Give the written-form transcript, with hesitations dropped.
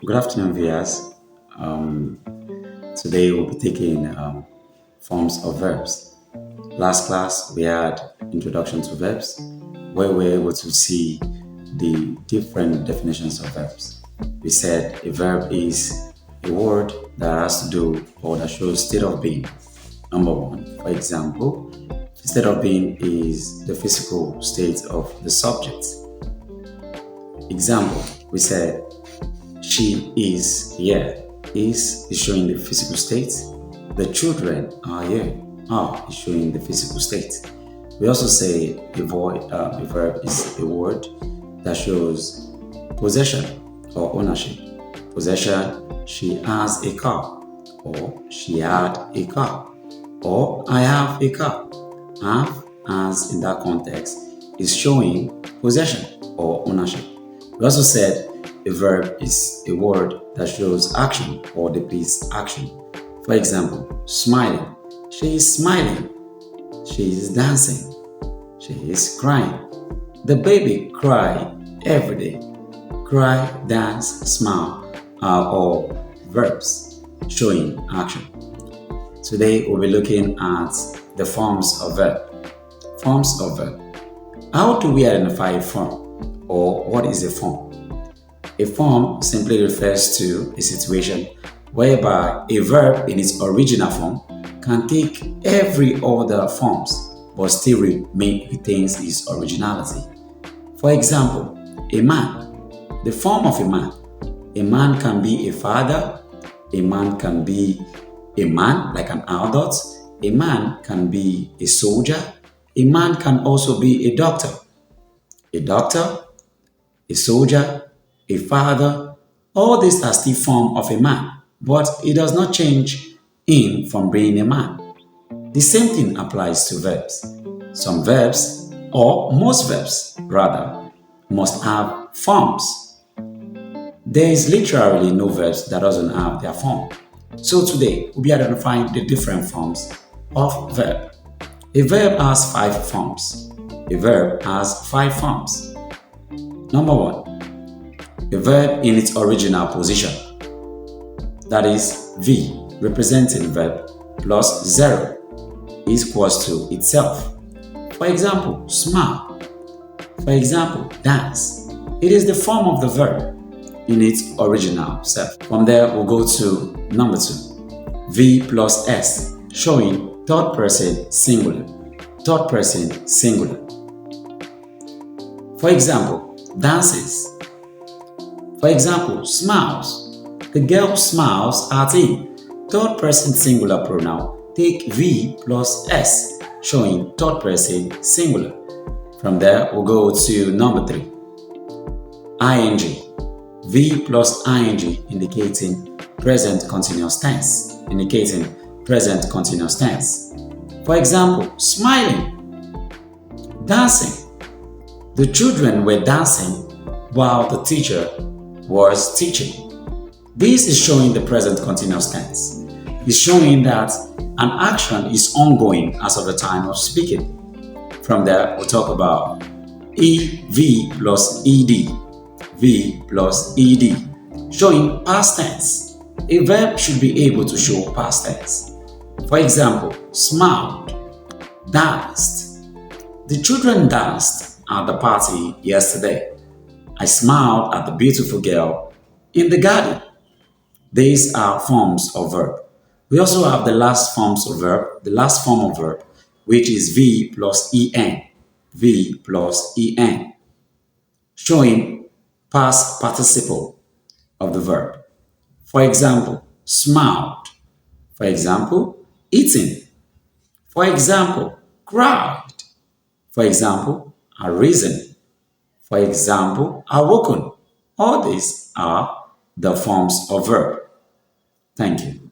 Good afternoon, viewers. Um, Today we'll be taking forms of verbs. Last class we had introduction to verbs, where we were able to see the different definitions of verbs. We said a verb is a word that has to do or that shows state of being. Number one, for example, state of being is the physical state of the subject. Example, we said she is here. Is showing the physical state. The children are here. Are is showing the physical state. We also say a verb is a word that shows possession or ownership. Possession, she has a car, or she had a car, or I have a car. Have, as in that context, is showing possession or ownership. We also said a verb is a word that shows action or depicts action. For example, smiling. She is smiling. She is dancing. She is crying. The baby cry every day. Cry, dance, smile are all verbs showing action. Today we'll be looking at the forms of verb. Forms of verb. How do we identify a form, or what is a form? A form simply refers to a situation whereby a verb in its original form can take every other forms but still retains its originality. For example, a man. The form of a man. A man can be a father. A man can be a man, like an adult. A man can be a soldier. A man can also be a doctor. A doctor, a soldier, a father, all these are still form of a man, but it does not change him from being a man. The same thing applies to verbs. Some verbs, or most verbs rather, must have forms. There is literally no verbs that doesn't have their form. So today, we'll be identifying the different forms of verb. A verb has 5 forms. A verb has 5 forms. Number 1. A verb in its original position, that is V, representing verb plus 0 is equals to itself. For example, smile. For example, dance. It is the form of the verb in its original self. From there, we'll go to number 2, V plus S, showing third person singular. Third person singular. For example, dances. For example, smiles. The girl smiles at him. Third person singular pronoun. Take V plus S, showing third person singular. From there, we'll go to number 3. ing. V plus ing indicating present continuous tense. Indicating present continuous tense. For example, smiling. Dancing. The children were dancing while the teacher was teaching. This is showing the present continuous tense. It's showing that an action is ongoing as of the time of speaking. From there, we'll talk about V plus ED. V plus ED, showing past tense. A verb should be able to show past tense. For example, smiled, danced. The children danced at the party yesterday. I smiled at the beautiful girl in the garden. These are forms of verb. We also have the last form of verb, which is V plus EN. V plus EN, showing past participle of the verb. For example, smiled. For example, eaten. For example, cried. For example, arisen. For example, awoken. All these are the forms of verb. Thank you.